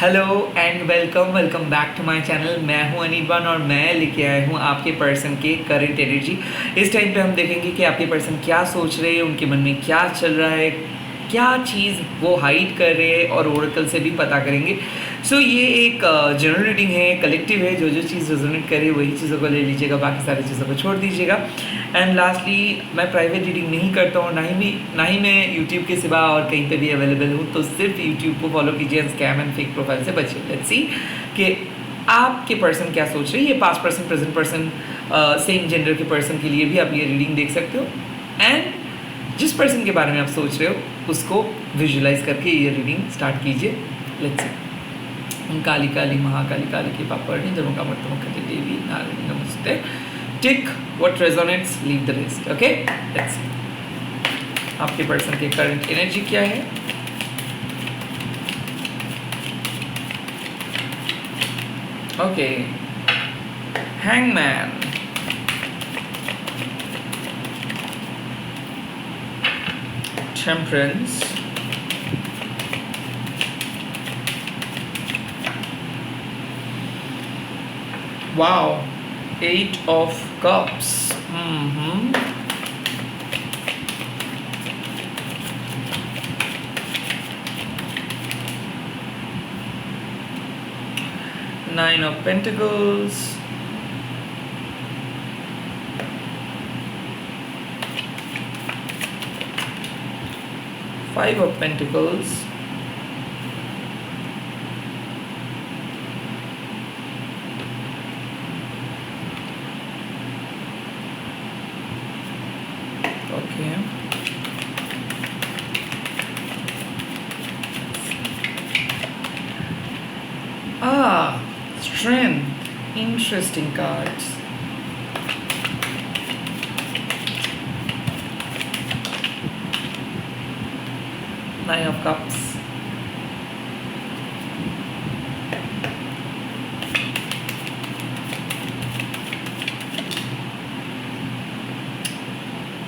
Hello and welcome back to my channel. मैं हूं अनिर्बान और मैं लेके आया हूं आपके पर्सन के करंट एनर्जी। इस टाइम पे हम देखेंगे कि आपके पर्सन क्या सोच रहे हैं, उनके मन में क्या चल रहा है, क्या चीज़ वो हाइड कर रहे हैं और ओरेकल से भी पता करेंगे। सो ये एक जनरल रीडिंग है, कलेक्टिव है। जो जो चीज़ रेजोनेट करे वही चीज़ों को ले लीजिएगा, बाकी सारी चीज़ों को छोड़ दीजिएगा। एंड लास्टली, मैं प्राइवेट रीडिंग नहीं करता हूँ, ना ही मैं यूट्यूब के सिवा और कहीं पे भी अवेलेबल हूँ। तो सिर्फ यूट्यूब को फॉलो कीजिए, स्कैम एंड फेक प्रोफाइल से बचिए। लेट्स सी कि आपके पर्सन क्या सोच रहे हैं। ये past person, present person, same gender के पर्सन के लिए भी आप ये रीडिंग देख सकते हो। एंड जिस पर्सन के बारे में आप सोच रहे हो उसको विजुलाइज करके ये रीडिंग स्टार्ट कीजिए। Let's see. काली काली महाकाली काली की पापड़ी जब का मत देवी नारायणी नमस्ते। Tick what resonates, leave the rest. Okay, let's see आपके पर्सन के करंट एनर्जी क्या है। Okay, hangman, Temperance, wow, 8 of Cups, Nine of Pentacles, Five of Pentacles, okay, Strength, interesting cards. Nine of Cups,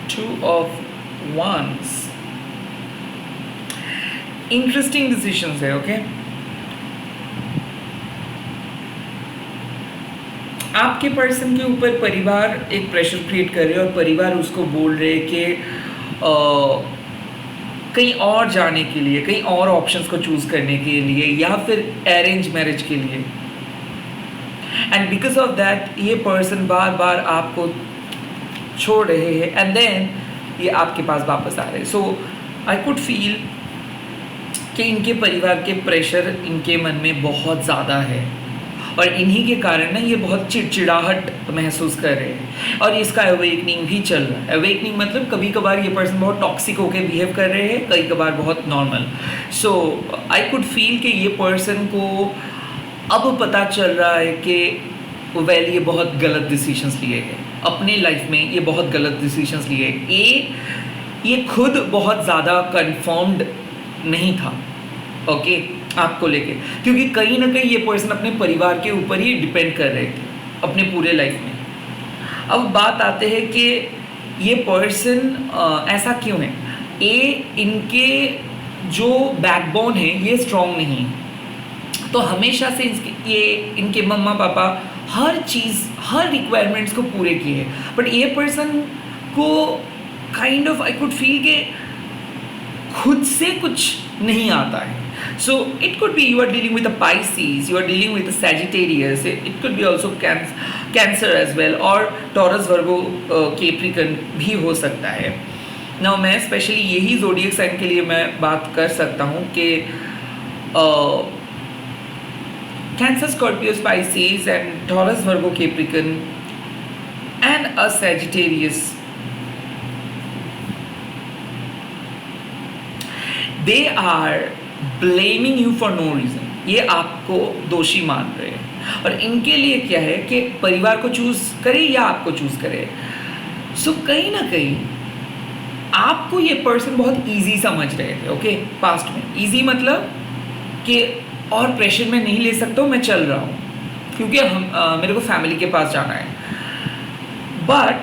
Two of Wands. Interesting decisions है, okay? आपके person के ऊपर परिवार एक प्रेशर क्रिएट कर रहे हैं और परिवार उसको बोल रहे हैं कि कहीं और जाने के लिए, कहीं और ऑप्शंस को चूज करने के लिए, या फिर अरेंज मैरिज के लिए। एंड बिकॉज ऑफ दैट ये पर्सन बार बार आपको छोड़ रहे हैं एंड देन ये आपके पास वापस आ रहे हैं। सो आई कुड फील कि इनके परिवार के प्रेशर इनके मन में बहुत ज़्यादा है और इन्हीं के कारण ना ये बहुत चिड़चिड़ाहट महसूस कर रहे हैं और इसका अवेकनिंग भी चल रहा है। अवेकनिंग मतलब कभी कभार ये पर्सन बहुत टॉक्सिक होकर बिहेव कर रहे हैं, कई कभार बहुत normal. So I could feel कि ये पर्सन को अब पता चल रहा है कि वेल ये बहुत गलत डिसीजंस लिए गए अपने लाइफ में, ये बहुत गलत डिसीजंस लिए। ये खुद बहुत ज़्यादा कन्फर्म्ड नहीं था, ओके, आपको लेके, क्योंकि कहीं ना कहीं ये पर्सन अपने परिवार के ऊपर ही डिपेंड कर रहे थे अपने पूरे लाइफ में। अब बात आते हैं कि ये पर्सन ऐसा क्यों है। इनके जो बैकबोन है ये स्ट्रॉन्ग नहीं है, तो हमेशा से इनके मम्मा पापा हर चीज़, हर रिक्वायरमेंट्स को पूरे किए, बट ये पर्सन को kind of I could feel के खुद से कुछ नहीं आता है। So it could be you are dealing with a Pisces, you are dealing with a Sagittarius, it could be also Cancer as well, और Taurus, Virgo, Capricorn भी हो सकता है। Now मैं स्पेशली यही जोडियक साइन के लिए मैं बात कर सकता हूँ कि Cancer, Scorpio, Pisces and Taurus, Virgo, Capricorn and a Sagittarius, they are blaming you for no reason. ये आपको दोषी मान रहे हैं और इनके लिए क्या है कि परिवार को चूज करे या आपको चूज करे। सो कहीं ना कहीं आपको ये पर्सन बहुत इजी समझ रहे थे, ओके, पास्ट में। इजी मतलब कि और प्रेशर में नहीं ले सकता हूँ, मैं चल रहा हूँ क्योंकि मेरे को फैमिली के पास जाना है। बट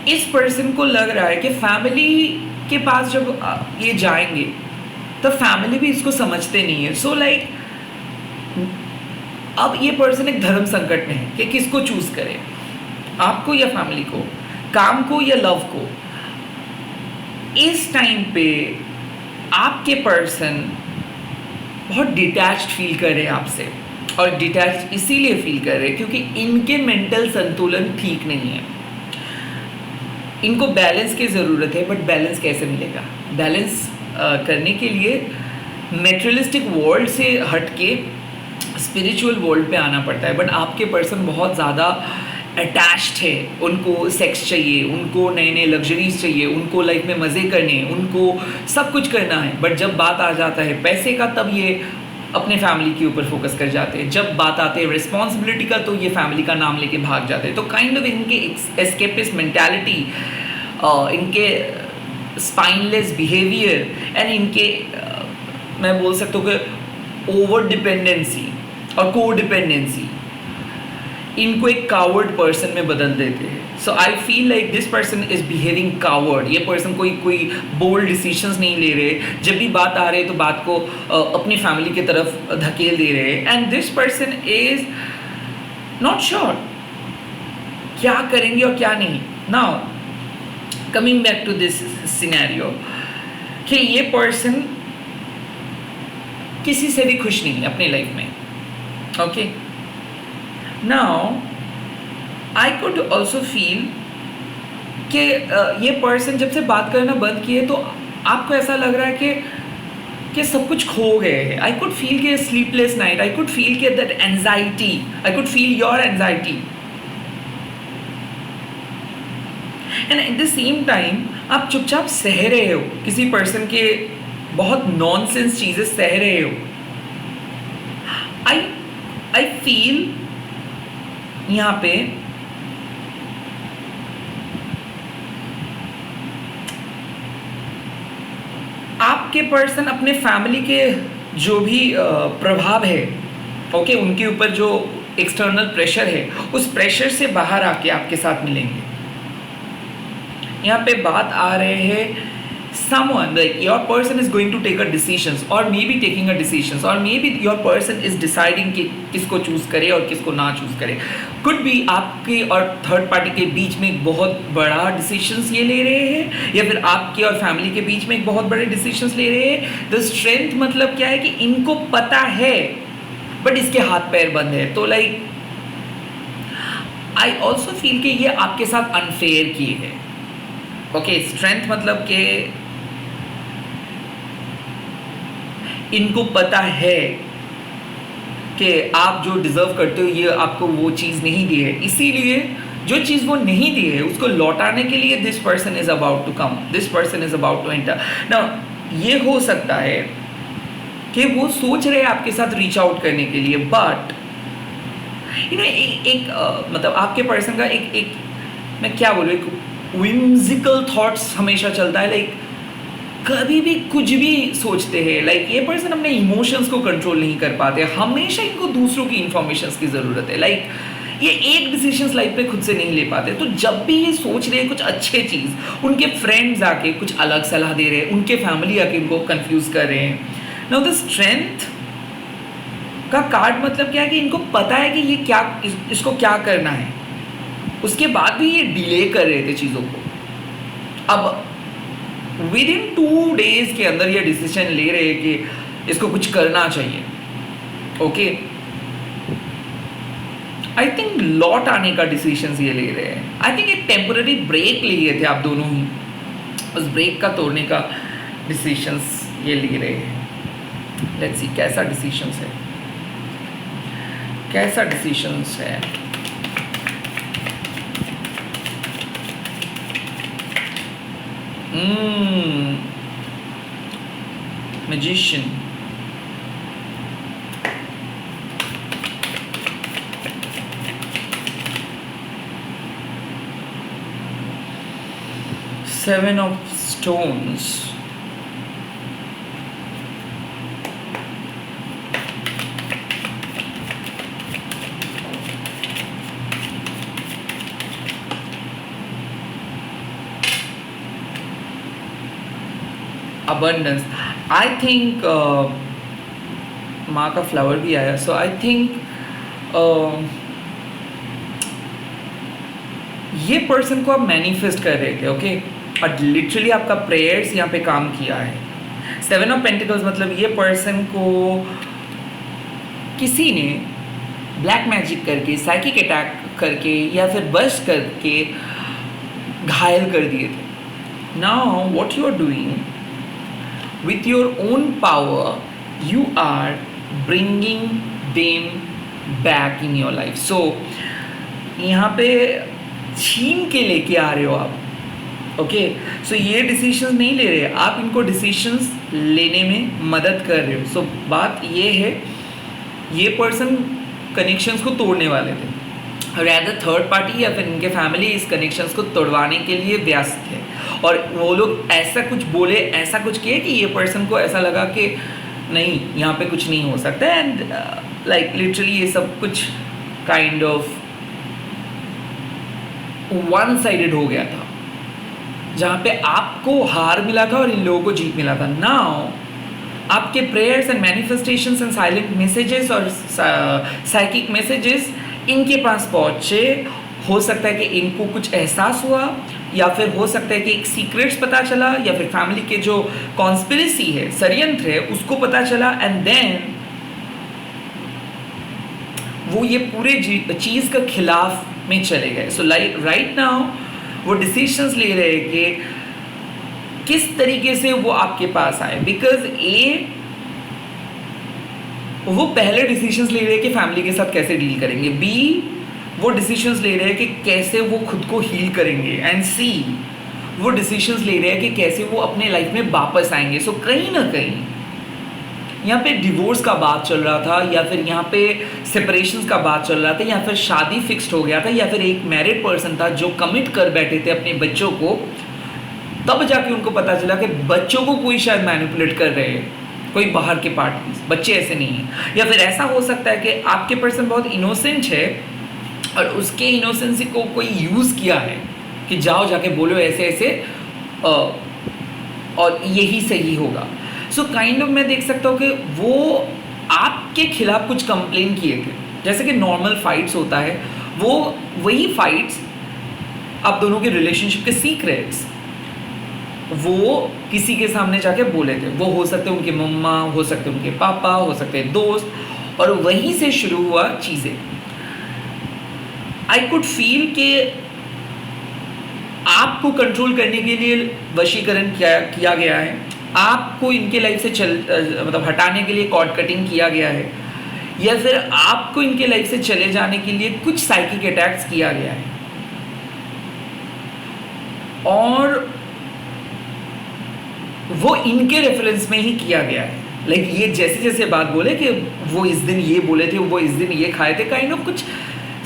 इस पर्सन को लग रहा है कि फैमिली के पास जब ये जाएंगे तो फैमिली भी इसको समझते नहीं है। सो लाइक अब ये पर्सन एक धर्म संकट में है कि किसको चूज करे, आपको या फैमिली को, काम को या लव को। इस टाइम पे आपके पर्सन बहुत डिटैच्ड फील कर रहे हैं आपसे, और डिटैच्ड इसीलिए फील कर रहे हैं क्योंकि इनके मेंटल संतुलन ठीक नहीं है। इनको बैलेंस की ज़रूरत है, बट बैलेंस कैसे मिलेगा? बैलेंस करने के लिए मेटेरियलिस्टिक वर्ल्ड से हट के स्पिरिचुअल वर्ल्ड पे आना पड़ता है। बट आपके पर्सन बहुत ज़्यादा अटैच्ड है, उनको सेक्स चाहिए, उनको नए नए लग्जरीज चाहिए, उनको लाइफ में मज़े करने हैं, उनको सब कुछ करना है। बट जब बात आ जाता है पैसे का, तब ये अपने फैमिली के ऊपर फोकस कर जाते हैं। जब बात आती है रिस्पॉन्सिबिलिटी का, तो ये फैमिली का नाम लेके भाग जाते हैं। तो काइंड ऑफ इनके एस्केपिस्ट मेंटालिटी, इनके स्पाइनलेस बिहेवियर एंड इनके मैं बोल सकता हूँ कि ओवर डिपेंडेंसी और को डिपेंडेंसी इनको एक कावर्ड पर्सन में बदल देते हैं। So I feel like this person is behaving coward. ये पर्सन कोई बोल्ड डिसीजंस नहीं ले रहे, जब भी बात आ रही है तो बात को अपनी फैमिली की तरफ धकेल दे रहे हैं। And this person is not sure क्या करेंगे और क्या नहीं। Now coming back to this scenario कि ये पर्सन किसी से भी खुश नहीं है अपनी लाइफ में। Okay, now I could also feel कि ये पर्सन जब से बात करना बंद किए तो आपको ऐसा लग रहा है कि सब कुछ खो गए हैं। आई कुड फील के sleepless night, I could feel के that anxiety, I could feel your anxiety. And at the same time आप चुपचाप सह रहे हो, किसी पर्सन के बहुत नॉनसेंस चीज़ें सह रहे हो। आई फील यहाँ पे आपके पर्सन अपने फैमिली के जो भी प्रभाव है, ओके, उनके ऊपर जो एक्सटर्नल प्रेशर है, उस प्रेशर से बाहर आके आपके साथ मिलेंगे। यहाँ पे बात आ रहे हैं someone like your person is going to take a decisions or maybe taking a decisions or maybe your person is deciding कि किसको चूज करे और किसको ना चूज करे। could be आपके और थर्ड पार्टी के बीच में एक बहुत बड़ा डिसीजंस ये ले रहे हैं, या फिर आपके और फैमिली के बीच में एक बहुत बड़े डिसीजंस ले रहे हैं। द स्ट्रेंथ मतलब क्या है कि इनको पता है बट इसके हाथ पैर बंद है। तो लाइक आई ऑल्सो फील कि ये आपके साथ अनफेयर किए हैं। ओके, स्ट्रेंथ मतलब कि इनको पता है कि आप जो डिजर्व करते हो ये आपको वो चीज़ नहीं दी है, इसीलिए जो चीज़ वो नहीं दी है उसको लौटाने के लिए this person is about to come, this person is about to enter. Now ये हो सकता है कि वो सोच रहे हैं आपके साथ रीच आउट करने के लिए, बट यू नो एक मतलब आपके पर्सन का एक मैं क्या बोलूँ, एक whimsical थॉट्स हमेशा चलता है। लाइक कभी भी कुछ भी सोचते हैं। लाइक ये पर्सन अपने इमोशंस को कंट्रोल नहीं कर पाते, हमेशा इनको दूसरों की इंफॉर्मेशंस की ज़रूरत है। लाइक ये एक डिसीजंस लाइफ में खुद से नहीं ले पाते। तो जब भी ये सोच रहे हैं कुछ अच्छे चीज़, उनके फ्रेंड्स आके कुछ अलग सलाह दे रहे हैं, उनके फैमिली आके उनको कंफ्यूज कर रहे हैं। नाउ द स्ट्रेंथ का कार्ड मतलब क्या है कि इनको पता है कि ये क्या इसको क्या करना है, उसके बाद भी ये डिले कर रहे थे चीज़ों को। अब विद इन 2 days के अंदर ये डिसीजन ले रहे हैं कि इसको कुछ करना चाहिए। ओके, आई थिंक लौट आने का डिसीजन ये ले रहे हैं। आई थिंक एक टेम्पररी ब्रेक लिए थे आप दोनों ही, उस ब्रेक का तोड़ने का डिसीजन ये ले रहे हैं। लेट्स सी कैसा डिसीजन है, कैसा डिसीजन है। Magician. Seven of Stones. Abundance. I think माँ का फ्लावर भी आया, सो आई थिंक ये पर्सन को आप मैनिफेस्ट कर रहे थे, ओके, और लिटरली आपका प्रेयर्स यहाँ पे काम किया है। 7 ऑफ पेंटिकल्स मतलब ये पर्सन को किसी ने ब्लैक मैजिक करके, साइकिक अटैक करके या फिर बस करके घायल कर दिए थे। Now what you are doing with your own power, you are bringing them back in your life. So यहाँ पे छीन के लेके आ रहे हो आप, ओके। सो ये डिसीजंस नहीं ले रहे, आप इनको डिसीजंस लेने में मदद कर रहे हो। सो बात ये है, ये पर्सन कनेक्शंस को तोड़ने वाले थे, रैदर थर्ड पार्टी या फिर इनके फैमिली इस कनेक्शंस को तोड़वाने के लिए व्यस्त है, और वो लोग ऐसा कुछ बोले, ऐसा कुछ किए कि ये पर्सन को ऐसा लगा कि नहीं, यहाँ पे कुछ नहीं हो सकता, एंड लाइक लिटरली ये सब कुछ काइंड ऑफ वन साइडेड हो गया था, जहाँ पे आपको हार मिला था और इन लोगों को जीत मिला था। नाउ आपके prayers and manifestations and silent messages और साइकिक मैसेजेस इनके पास पहुँचे। हो सकता है कि इनको कुछ एहसास हुआ, या फिर हो सकता है कि एक सीक्रेट्स पता चला, या फिर फैमिली के जो कॉन्स्पिरेसी है, षड्यंत्र है, उसको पता चला, एंड देन वो ये पूरे चीज़ का खिलाफ में चले गए। सो लाइक राइट नाउ वो डिसीजंस ले रहे हैं कि किस तरीके से वो आपके पास आए, बिकॉज वो पहले डिसीजंस ले रहे हैं कि फैमिली के साथ कैसे डील करेंगे, बी वो डिसीजंस ले रहे हैं कि कैसे वो खुद को हील करेंगे, एंड सी वो डिसीजंस ले रहे हैं कि कैसे वो अपने लाइफ में वापस आएंगे। सो कहीं ना कहीं यहाँ पे डिवोर्स का बात चल रहा था, या फिर यहाँ पे सेपरेशंस का बात चल रहा था, या फिर शादी फिक्स्ड हो गया था, या फिर एक मैरिड पर्सन था जो कमिट कर बैठे थे अपने बच्चों को, तब जाके उनको पता चला कि बच्चों को कोई शायद मैनिपुलेट कर रहे हैं, कोई बाहर के पार्टी, बच्चे ऐसे नहीं हैं। या फिर ऐसा हो सकता है कि आपके पर्सन बहुत इनोसेंट है और उसके इनोसेंसी को कोई यूज़ किया है कि जाओ जाके बोलो ऐसे ऐसे और यही सही होगा। सो काइंड ऑफ मैं देख सकता हूँ कि वो आपके खिलाफ कुछ कंप्लेन किए थे, जैसे कि नॉर्मल फाइट्स होता है, वो वही फाइट्स आप दोनों के रिलेशनशिप के सीक्रेट्स वो किसी के सामने जाके बोले थे। वो हो सकते उनके मम्मा, हो सकते उनके पापा, हो सकते दोस्त, और वहीं से शुरू हुआ चीज़ें। आई कुड फील कि आपको कंट्रोल करने के लिए वशीकरण किया गया है, आपको इनके लाइफ से मतलब हटाने के लिए कॉर्ड कटिंग किया गया है, या फिर आपको इनके लाइफ से चले जाने के लिए कुछ साइकिक अटैक्स किया गया है। और वो इनके रेफरेंस में ही किया गया है। लाइक ये जैसे जैसे बात बोले कि वो इस दिन ये बोले थे, वो इस दिन ये खाए थे, काइंड ऑफ कुछ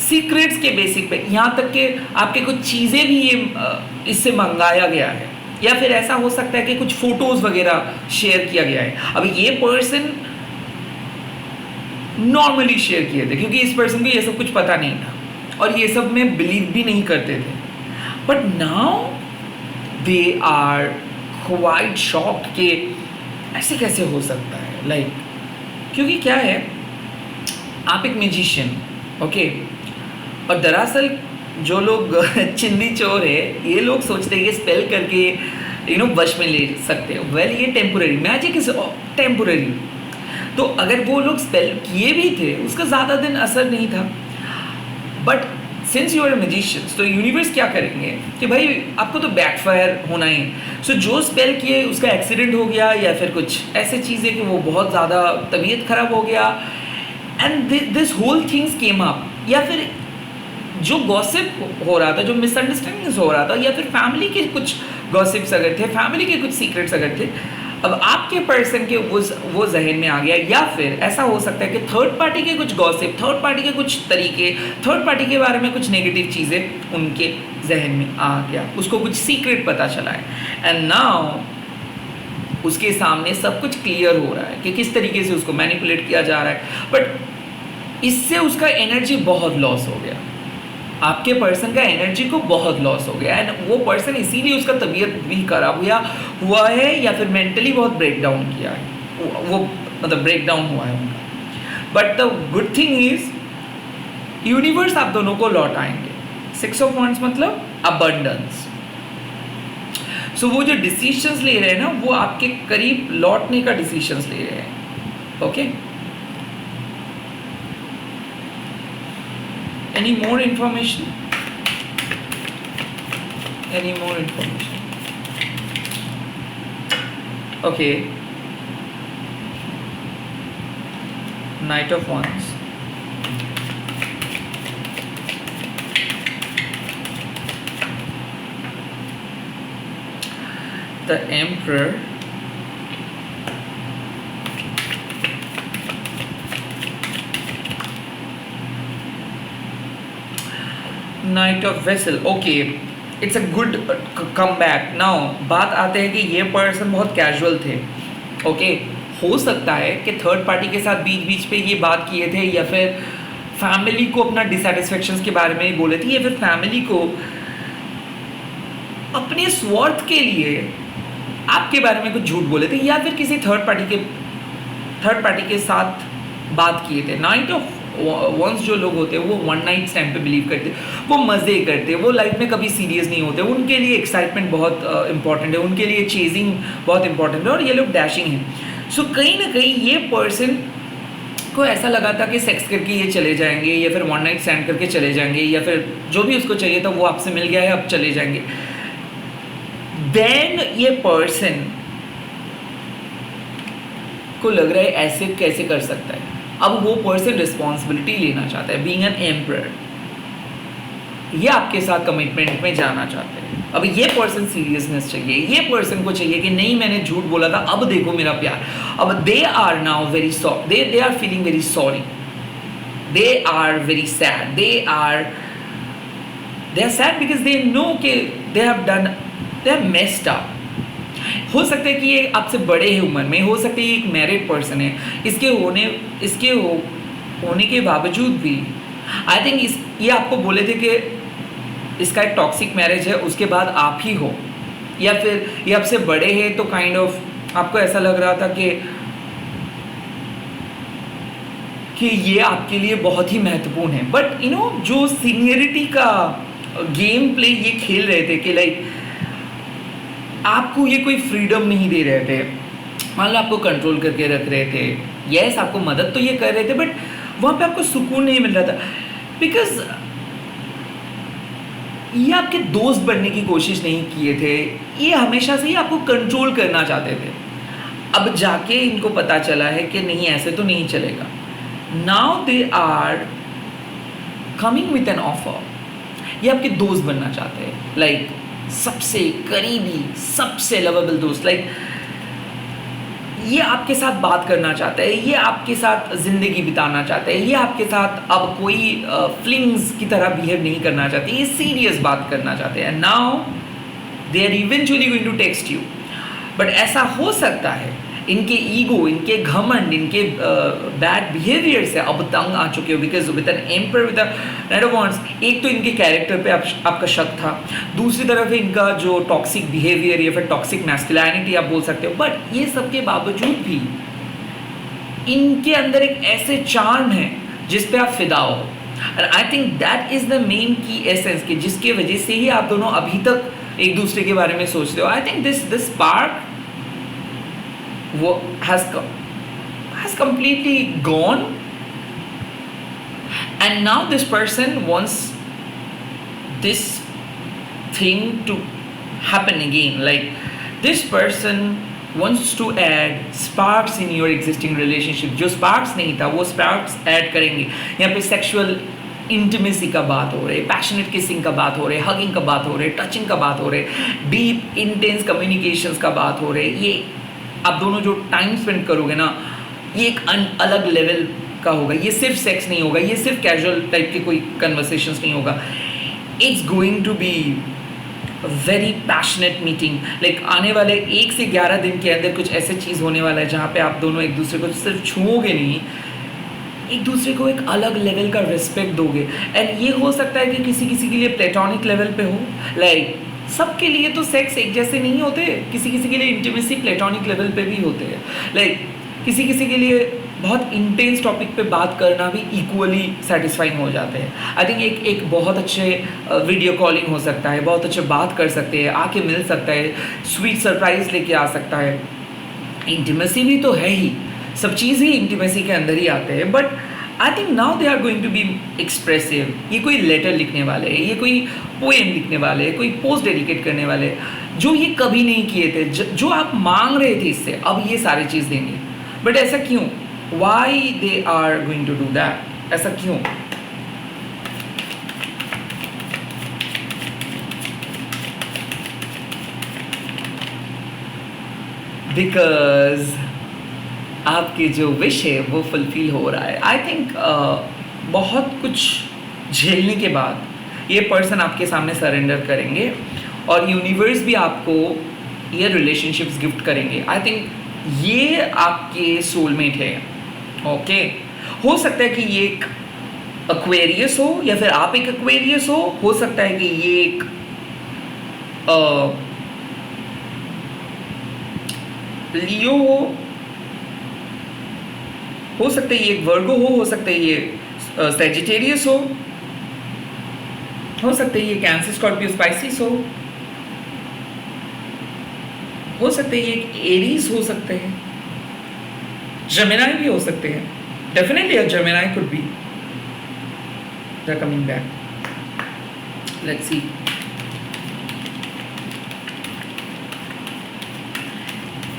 सीक्रेट्स के बेसिक पे, यहाँ तक कि आपके कुछ चीज़ें भी ये इससे मंगाया गया है, या फिर ऐसा हो सकता है कि कुछ फोटोज़ वगैरह शेयर किया गया है। अब ये पर्सन नॉर्मली शेयर किए थे क्योंकि इस पर्सन को ये सब कुछ पता नहीं था और ये सब में बिलीव भी नहीं करते थे, but now they are quite shocked कि ऐसे कैसे हो सकता है। लाइक क्योंकि क्या है, आप एक म्यूजिशियन, ओके, और दरअसल जो लोग चिंदी चोर है, ये लोग सोचते हैं कि स्पेल करके वश में ले सकते हैं। वेल ये टेम्पोररी, मैजिक इज टेम्पोररी। तो अगर वो लोग स्पेल किए भी थे, उसका ज़्यादा दिन असर नहीं था, but since you are a magician, तो यूनिवर्स क्या करेंगे कि भाई आपको तो बैकफायर होना ही। सो जो स्पेल किए उसका एक्सीडेंट हो गया, या फिर कुछ ऐसे चीज़ें कि वो बहुत ज़्यादा तबीयत खराब हो गया, and this whole things came up, या फिर जो गॉसिप हो रहा था, जो मिसअंडरस्टैंडिंग्स हो रहा था, या फिर फैमिली के कुछ गॉसिप्स अगर थे, फैमिली के कुछ सीक्रेट्स अगर थे, अब आपके पर्सन के वो जहन में आ गया, या फिर ऐसा हो सकता है कि थर्ड पार्टी के कुछ गॉसिप, थर्ड पार्टी के कुछ तरीके, थर्ड पार्टी के बारे में कुछ नेगेटिव चीज़ें उनके जहन में आ गया, उसको कुछ सीक्रेट पता चला है, एंड नाउ उसके सामने सब कुछ क्लियर हो रहा है कि किस तरीके से उसको मैनिपुलेट किया जा रहा है, बट इससे उसका एनर्जी बहुत लॉस हो गया। आपके पर्सन का एनर्जी को बहुत लॉस हो गया एंड वो पर्सन इसीलिए उसका तबीयत भी खराब हुआ है या फिर मेंटली बहुत ब्रेक डाउन किया है, वो मतलब ब्रेक डाउन हुआ है उनका। But the good thing is universe आप दोनों को लौटाएंगे। 6 ऑफ वांड्स मतलब अबंडेंस। सो वो जो डिसीजंस ले रहे हैं ना, वो आपके करीब लौटने का डिसीजंस ले रहे हैं। Okay, any more information? Any more information? Okay, Knight of Wands. The Emperor. Night of vessel. Okay, it's a good come back. Now बात आते हैं कि ये पर्सन बहुत कैजुअल थे। ओके, हो सकता है कि थर्ड पार्टी के साथ बीच बीच पे ये बात किए थे, या फिर फैमिली को अपना डिसैटिस्फैक्शंस के बारे में ही बोले थे, या फिर फैमिली को अपने स्वार्थ के लिए आपके बारे में कुछ झूठ बोले थे, या फिर किसी थर्ड पार्टी के साथ बात किए थे। नाइट ऑफ वंस जो लोग होते हैं वो वन नाइट स्टैंड पे बिलीव करते हैं, वो मज़े करते हैं, वो लाइफ में कभी सीरियस नहीं होते, उनके लिए एक्साइटमेंट बहुत इंपॉर्टेंट है, उनके लिए चेजिंग बहुत इंपॉर्टेंट है, और ये लोग डैशिंग हैं। सो कहीं ना कहीं ये पर्सन को ऐसा लगा था कि सेक्स करके ये चले जाएंगे, या फिर वन नाइट स्टैंड करके चले जाएंगे, या फिर जो भी उसको चाहिए था वो आपसे मिल गया है, अब चले जाएंगे। देन ये पर्सन को लग रहा है ऐसे कैसे कर सकता है। अब वो पर्सन रिस्पॉन्सिबिलिटी लेना चाहता है, बीइंग एन एम्परर। ये आपके साथ कमिटमेंट में जाना चाहते हैं। अब ये पर्सन सीरियसनेस चाहिए, ये पर्सन को चाहिए कि नहीं मैंने झूठ बोला था, अब देखो मेरा प्यार। अब they are now very they are feeling very sorry, they are very sad, they are sad because they know कि दे हैव मेस्ड अप। हो सकता है कि ये आपसे बड़े हैं उम्र में, हो सकता है ये एक मैरिड पर्सन है, इसके होने के बावजूद भी आई थिंक ये आपको बोले थे कि इसका एक टॉक्सिक मैरिज है, उसके बाद आप ही हो, या फिर ये आपसे बड़े हैं तो काइंड ऑफ आपको ऐसा लग रहा था कि ये आपके लिए बहुत ही महत्वपूर्ण है। बट यू नो जो सीनियरिटी का गेम प्ले ये खेल रहे थे कि लाइक आपको ये कोई फ्रीडम नहीं दे रहे थे, मान लो आपको कंट्रोल करके रख रहे थे, यस आपको मदद तो ये कर रहे थे, बट वहाँ पे आपको सुकून नहीं मिल रहा था, बिकॉज ये आपके दोस्त बनने की कोशिश नहीं किए थे, ये हमेशा से ही आपको कंट्रोल करना चाहते थे। अब जाके इनको पता चला है कि नहीं ऐसे तो नहीं चलेगा। Now they are coming with an offer, ये आपके दोस्त बनना चाहते हैं, लाइक सबसे करीबी, सबसे लवेबल दोस्त। लाइक ये आपके साथ बात करना चाहता है, ये आपके साथ ज़िंदगी बिताना चाहते हैं, ये आपके साथ अब कोई फ्लिंग्स की तरह बिहेव नहीं करना चाहते, ये सीरियस बात करना चाहते हैं। Now they are eventually going to text you, but ऐसा हो सकता है इनके ईगो, इनके घमंड, इनके बैड बिहेवियर से अब तंग आ चुके हो, because with an emperor with knight of wands, एक तो इनके कैरेक्टर पे आपका शक था, दूसरी तरफ इनका जो टॉक्सिक बिहेवियर या फिर टॉक्सिक मैस्कुलिनिटी आप बोल सकते हो, बट ये सब के बावजूद भी इनके अंदर एक ऐसे चार्म है जिस पे आप फिदा हो। And I think that is the main की एसेंस कि जिसके वजह से ही आप दोनों अभी तक एक दूसरे के बारे में सोचते हो। I think this spark has completely gone, and now this person wants this thing to happen again. Like this person wants to add sparks in your existing relationship. जो sparks नहीं था वो sparks add करेंगे। यहाँ पे sexual intimacy का बात हो रही है, पैशनेट किसिंग का बात हो रही है, हगिंग का बात हो रही है, टचिंग का बात हो रही है, डीप इंटेंस कम्युनिकेशंस का बात हो रही है। ये आप दोनों जो टाइम स्पेंड करोगे ना, ये एक अलग लेवल का होगा। ये सिर्फ सेक्स नहीं होगा, ये सिर्फ कैजुअल टाइप के कोई कन्वर्सेशंस नहीं होगा। It's going to be very passionate meeting. Like आने वाले 1 से 11 दिन के अंदर कुछ ऐसे चीज़ होने वाला है जहाँ पे आप दोनों एक दूसरे को सिर्फ छूओगे नहीं, एक दूसरे को एक अलग लेवल का रिस्पेक्ट दोगे। एंड ये हो सकता है कि किसी किसी के लिए प्लेटोनिक लेवल पे हो, लाइक सबके लिए तो सेक्स एक जैसे नहीं होते, किसी किसी के लिए इंटीमेसी प्लेटोनिक लेवल पे भी होते हैं, लाइक किसी किसी के लिए बहुत इंटेंस टॉपिक पे बात करना भी इक्वली सेटिस्फाइंग हो जाते हैं। आई थिंक एक बहुत अच्छे वीडियो कॉलिंग हो सकता है, बहुत अच्छे बात कर सकते हैं, आके मिल सकता है, स्वीट सरप्राइज लेके आ सकता है। इंटीमेसी भी तो है ही, सब चीज़ ही इंटीमेसी के अंदर ही आते हैं। But I think now they are going to be expressive. ये कोई लेटर लिखने वाले हैं, ये कोई पोएम लिखने वाले हैं, कोई पोस्ट डेडिकेट करने वाले हैं, जो ये कभी नहीं किए थे, जो आप मांग रहे थे इससे, अब ये सारी चीज़ देंगे। बट ऐसा क्यों? Why they are going to do that? ऐसा क्यों? बिकॉज आपकी जो विश है वो फुलफिल हो रहा है। आई थिंक बहुत कुछ झेलने के बाद ये पर्सन आपके सामने सरेंडर करेंगे और यूनिवर्स भी आपको ये रिलेशनशिप्स गिफ्ट करेंगे। आई थिंक ये आपके सोलमेट है। ओके, हो सकता है कि ये एक एक्वेरियस हो या फिर आप एक एक्वेरियस हो सकता है कि ये एक लियो हो सकता है ये एक वर्गो हो सकता है ये सेजिटेरियस हो सकता है ये कैंसर, स्कॉर्पियो, स्पाइसिस हो सकते हैं ये एक एरीज हो सकते हैं, जेमिनी भी हो सकते हैं। Definitely a Gemini could be the coming back. Let's see.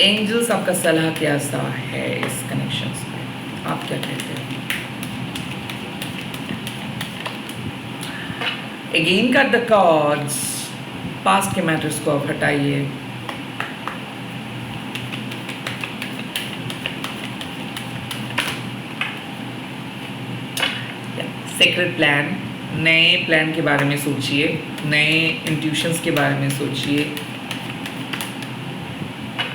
Angels आपका सलाह क्या सा है इस कनेक्शन में, आप क्या कहते हैं? Again cut the cards, past के मैटर्स को आप हटाइए। सीक्रेट प्लान, नए प्लान के बारे में सोचिए, नए इंट्यूशंस के बारे में सोचिए।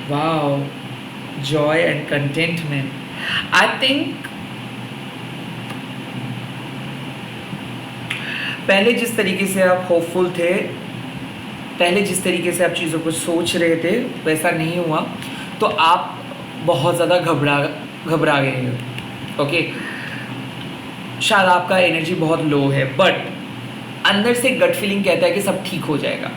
Wow, Joy and contentment. I think पहले जिस तरीके से आप होपफुल थे, पहले जिस तरीके से आप चीज़ों को सोच रहे थे वैसा नहीं हुआ, तो आप बहुत ज़्यादा घबरा गए हो। ओके, शायद आपका एनर्जी बहुत लो है, बट अंदर से गट फीलिंग कहता है कि सब ठीक हो जाएगा।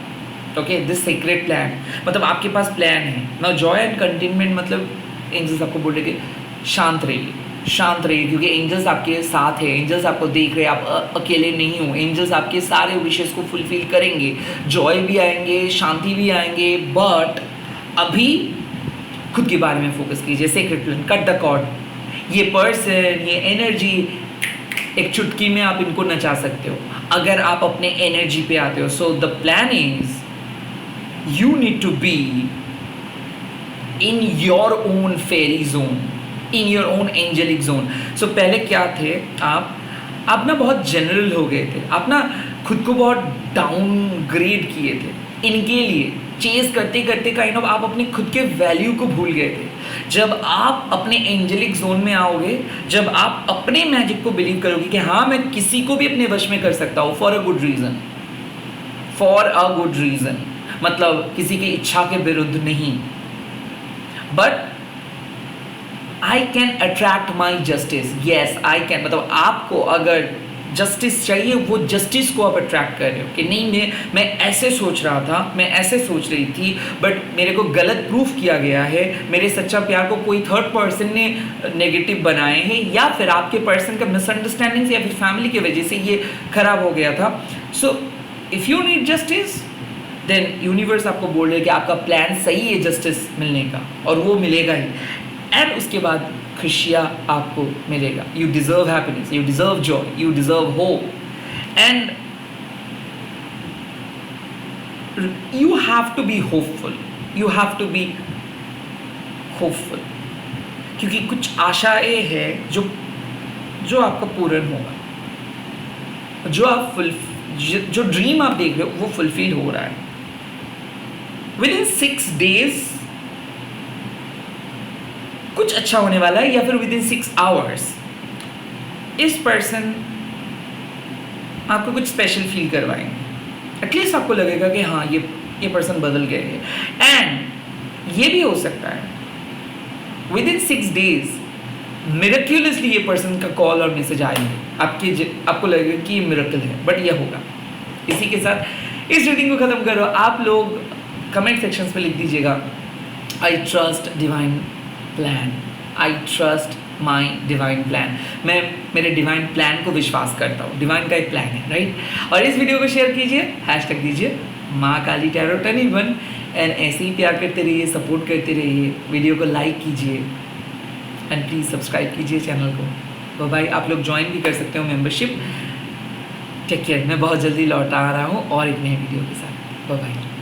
ओके, दिस सीक्रेट प्लान, मतलब आपके पास प्लान है ना। जॉय एंड कंटेनमेंट मतलब एंजल्स आपको बोल रहे कि शांत रहिए, शांत रहिए, क्योंकि एंजल्स आपके साथ है, एंजल्स आपको देख रहे हैं, आप अकेले नहीं हो। एंजल्स आपके सारे विशेस को फुलफिल करेंगे, जॉय भी आएंगे, शांति भी आएंगे। बट अभी खुद के बारे में फोकस कीजिए। Secret plan, cut the cord. ये पर्सन, ये एनर्जी, एक चुटकी में आप इनको नचा सकते हो अगर आप अपने एनर्जी पे आते हो। So the plan is you need to be in your own fairy zone, in your own angelic zone. So पहले क्या थे आप ना बहुत जनरल हो गए थे, आप ना खुद को बहुत डाउनग्रेड किए थे इनके लिए, चेज करते करते काइंड ऑफ आप अपने खुद के वैल्यू को भूल गए थे। जब आप अपने एंजेलिक जोन में आओगे, जब आप अपने मैजिक को बिलीव करोगे कि हाँ मैं किसी को भी अपने वश में कर सकता हूँ for a good reason, for a good reason, मतलब किसी की इच्छा के विरुद्ध नहीं, but I can attract my justice. Yes I can, मतलब आपको अगर जस्टिस चाहिए, वो जस्टिस को आप अट्रैक्ट कर रहे हो कि नहीं मैं ऐसे सोच रहा था, मैं ऐसे सोच रही थी, बट मेरे को गलत प्रूफ किया गया है, मेरे सच्चा प्यार को कोई थर्ड पर्सन ने नेगेटिव बनाए हैं, या फिर आपके पर्सन का मिसअंडरस्टैंडिंग या फिर फैमिली की वजह से ये खराब हो गया था। So if you need justice then universe आपको बोल रहे कि आपका प्लान सही है जस्टिस मिलने का, और वो मिलेगा ही। एंड उसके बाद खुशियाँ आपको मिलेगा। You deserve happiness, you deserve joy, you deserve hope, and you have to be hopeful, you have to be hopeful, क्योंकि कुछ आशाएं हैं जो आपका पूर्ण होगा, जो ड्रीम आप देख रहे हो वो फुलफिल हो रहा है। विदिन 6 days कुछ अच्छा होने वाला है, या फिर विदिन 6 hours इस पर्सन आपको कुछ स्पेशल फील करवाएंगे। एटलीस्ट आपको लगेगा कि हाँ ये पर्सन बदल गए हैं। एंड ये भी हो सकता है विद इन 6 days मिरेक्युलसली ये पर्सन का कॉल और मैसेज आएंगे, आपको लगेगा कि ये मिरेकल है, बट ये होगा। इसी के साथ इस रीडिंग को ख़त्म करो। आप लोग कमेंट सेक्शंस पे लिख दीजिएगा, I trust divine plan, I trust my divine plan. मैं मेरे डिवाइन प्लान को विश्वास करता हूँ। डिवाइन का एक प्लान है, राइट। और इस वीडियो को शेयर कीजिए, हैशटैग दीजिए माँ काली टैरो 21 एंड ऐसे ही प्यार करते रहिए, सपोर्ट करते रहिए। वीडियो को लाइक कीजिए एंड प्लीज़ सब्सक्राइब कीजिए चैनल को। तो भाई आप लोग ज्वाइन भी कर सकते हो मेंबरशिप। टेक केयर, मैं बहुत जल्दी लौट आ रहा हूँ और एक नए वीडियो के साथ। Bye bye.